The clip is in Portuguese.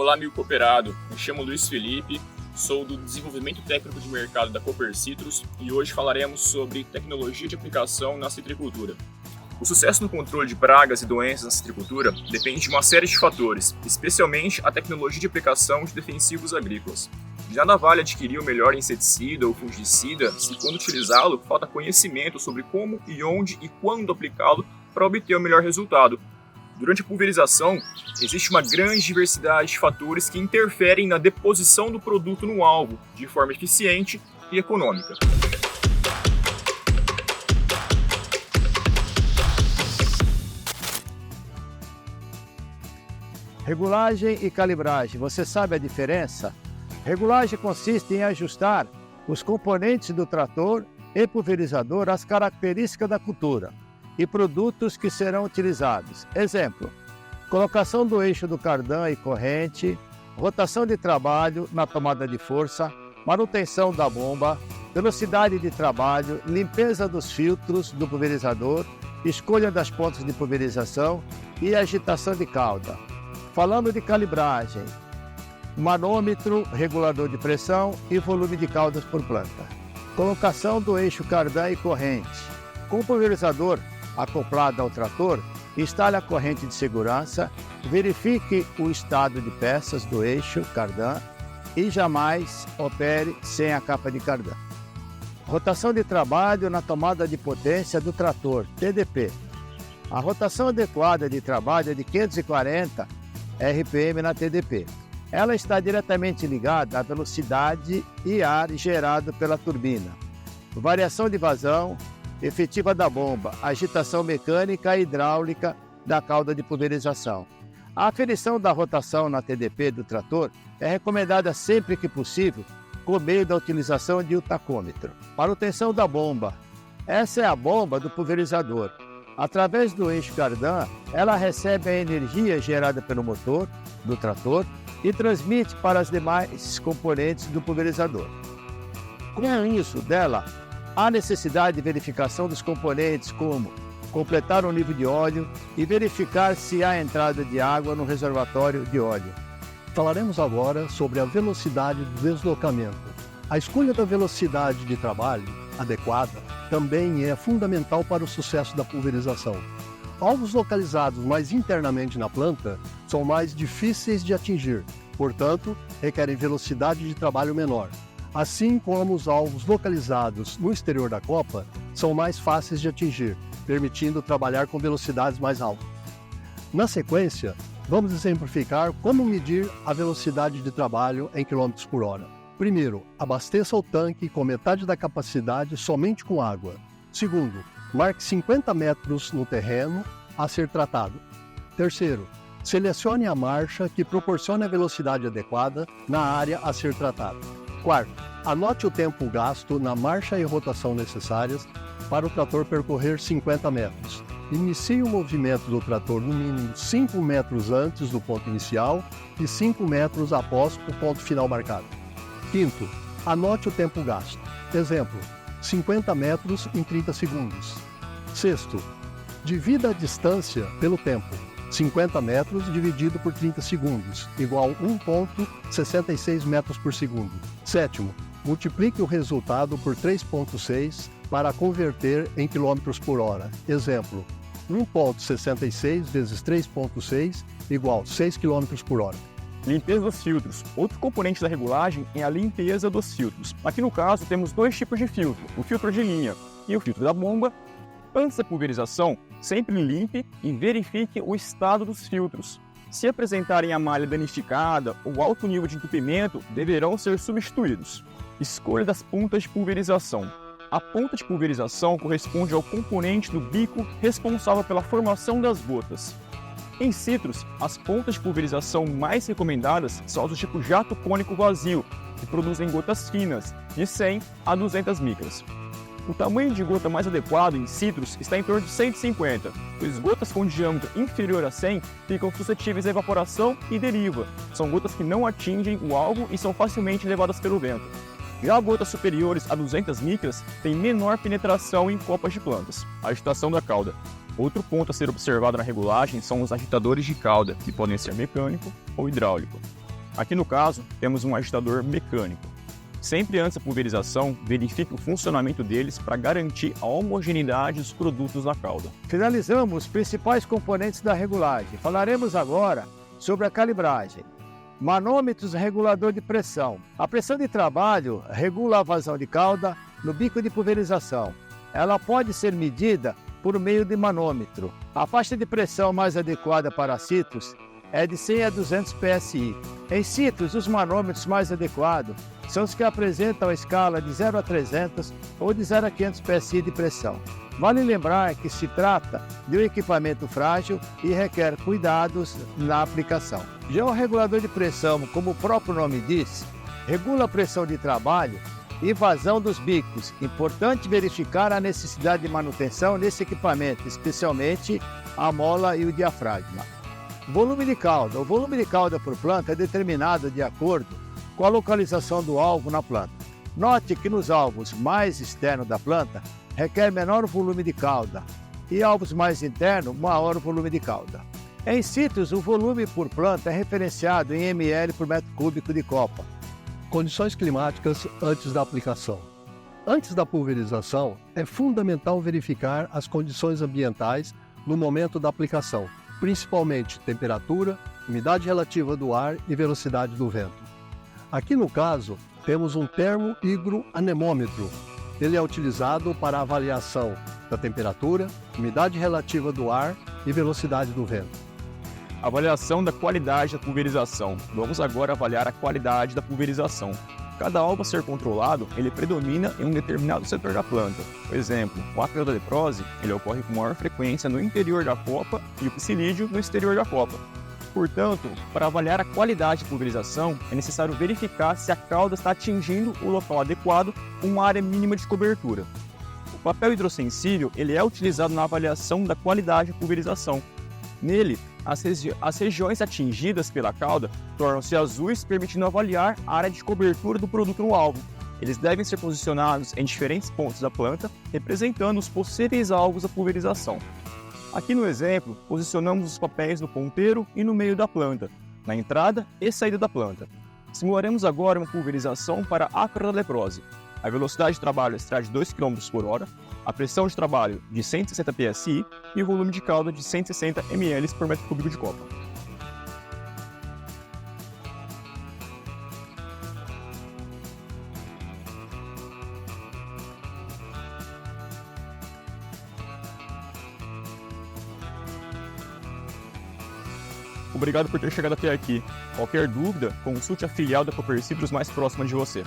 Olá, amigo cooperado. Me chamo Luiz Felipe, sou do Desenvolvimento Técnico de Mercado da Cooper Citrus e hoje falaremos sobre tecnologia de aplicação na citricultura. O sucesso no controle de pragas e doenças na citricultura depende de uma série de fatores, especialmente a tecnologia de aplicação de defensivos agrícolas. De nada vale adquirir o melhor inseticida ou fungicida se, quando utilizá-lo, falta conhecimento sobre como e onde e quando aplicá-lo para obter o melhor resultado. Durante a pulverização, existe uma grande diversidade de fatores que interferem na deposição do produto no alvo de forma eficiente e econômica. Regulagem e calibragem, você sabe a diferença? Regulagem consiste em ajustar os componentes do trator e pulverizador às características da cultura e produtos que serão utilizados. Exemplo, colocação do eixo do cardan e corrente, rotação de trabalho na tomada de força, manutenção da bomba, velocidade de trabalho, limpeza dos filtros do pulverizador, escolha das pontas de pulverização e agitação de cauda. Falando de calibragem, manômetro, regulador de pressão e volume de caudas por planta. Colocação do eixo cardan e corrente. Com o pulverizador acoplado ao trator, instale a corrente de segurança, verifique o estado de peças do eixo cardan e jamais opere sem a capa de cardan. Rotação de trabalho na tomada de potência do trator, TDP. A rotação adequada de trabalho é de 540 RPM na TDP. Ela está diretamente ligada à velocidade e ar gerado pela turbina. Variação de vazão, efetiva da bomba, agitação mecânica e hidráulica da cauda de pulverização. A aferição da rotação na TDP do trator é recomendada sempre que possível por meio da utilização de um tacômetro. Manutenção da bomba. Essa é a bomba do pulverizador. Através do eixo cardan, ela recebe a energia gerada pelo motor do trator e transmite para as demais componentes do pulverizador. Com isso dela, há necessidade de verificação dos componentes como completar o nível de óleo e verificar se há entrada de água no reservatório de óleo. Falaremos agora sobre a velocidade do deslocamento. A escolha da velocidade de trabalho adequada também é fundamental para o sucesso da pulverização. Alvos localizados mais internamente na planta são mais difíceis de atingir, portanto, requerem velocidade de trabalho menor. Assim como os alvos localizados no exterior da copa são mais fáceis de atingir, permitindo trabalhar com velocidades mais altas. Na sequência, vamos exemplificar como medir a velocidade de trabalho em km por hora. Primeiro, abasteça o tanque com metade da capacidade somente com água. Segundo, marque 50 metros no terreno a ser tratado. Terceiro, selecione a marcha que proporcione a velocidade adequada na área a ser tratada. Quarto, anote o tempo gasto na marcha e rotação necessárias para o trator percorrer 50 metros. Inicie o movimento do trator no mínimo 5 metros antes do ponto inicial e 5 metros após o ponto final marcado. Quinto, anote o tempo gasto. Exemplo, 50 metros em 30 segundos. Sexto, divida a distância pelo tempo. 50 metros dividido por 30 segundos, igual 1,66 metros por segundo. Sétimo, multiplique o resultado por 3,6 para converter em quilômetros por hora. Exemplo, 1,66 vezes 3,6 igual 6 km por hora. Limpeza dos filtros. Outro componente da regulagem é a limpeza dos filtros. Aqui no caso temos dois tipos de filtro, o filtro de linha e o filtro da bomba. Antes da pulverização, sempre limpe e verifique o estado dos filtros. Se apresentarem a malha danificada ou alto nível de entupimento, deverão ser substituídos. Escolha das pontas de pulverização. A ponta de pulverização corresponde ao componente do bico responsável pela formação das gotas. Em citros, as pontas de pulverização mais recomendadas são as do tipo jato cônico vazio, que produzem gotas finas, de 100 a 200 micras. O tamanho de gota mais adequado em citros está em torno de 150, pois gotas com diâmetro inferior a 100 ficam suscetíveis à evaporação e deriva. São gotas que não atingem o alvo e são facilmente levadas pelo vento. Já gotas superiores a 200 micras têm menor penetração em copas de plantas. A agitação da cauda. Outro ponto a ser observado na regulagem são os agitadores de cauda, que podem ser mecânico ou hidráulico. Aqui no caso, temos um agitador mecânico. Sempre antes da pulverização, verifique o funcionamento deles para garantir a homogeneidade dos produtos na calda. Finalizamos os principais componentes da regulagem. Falaremos agora sobre a calibragem. Manômetros regulador de pressão. A pressão de trabalho regula a vazão de calda no bico de pulverização. Ela pode ser medida por meio de manômetro. A faixa de pressão mais adequada para citros é de 100 a 200 PSI. Em citros, os manômetros mais adequados são os que apresentam a escala de 0 a 300 ou de 0 a 500 PSI de pressão. Vale lembrar que se trata de um equipamento frágil e requer cuidados na aplicação. Já o regulador de pressão, como o próprio nome diz, regula a pressão de trabalho e vazão dos bicos. Importante verificar a necessidade de manutenção nesse equipamento, especialmente a mola e o diafragma. Volume de calda. O volume de calda por planta é determinado de acordo com a localização do alvo na planta. Note que nos alvos mais externos da planta requer menor volume de calda e alvos mais internos, maior volume de calda. Em citros, o volume por planta é referenciado em ml por metro cúbico de copa. Condições climáticas antes da aplicação. Antes da pulverização, é fundamental verificar as condições ambientais no momento da aplicação, principalmente temperatura, umidade relativa do ar e velocidade do vento. Aqui no caso, temos um termo-higro-anemômetro. Ele é utilizado para a avaliação da temperatura, umidade relativa do ar e velocidade do vento. Avaliação da qualidade da pulverização. Vamos agora avaliar a qualidade da pulverização. Cada alvo a ser controlado, ele predomina em um determinado setor da planta. Por exemplo, o ácaro da leprose, ele ocorre com maior frequência no interior da copa e o psilídeo no exterior da copa. Portanto, para avaliar a qualidade de pulverização, é necessário verificar se a calda está atingindo o local adequado com uma área mínima de cobertura. O papel hidrossensível ele é utilizado na avaliação da qualidade de pulverização. Nele, as regiões atingidas pela calda tornam-se azuis, permitindo avaliar a área de cobertura do produto no alvo. Eles devem ser posicionados em diferentes pontos da planta, representando os possíveis alvos da pulverização. Aqui no exemplo, posicionamos os papéis no ponteiro e no meio da planta, na entrada e saída da planta. Simularemos agora uma pulverização para ácaro da leprose. A velocidade de trabalho será de 2 km por hora, a pressão de trabalho de 160 PSI e o volume de calda de 160 ml por metro cúbico de copa. Obrigado por ter chegado até aqui. Qualquer dúvida, consulte a filial da Copercitros mais próxima de você.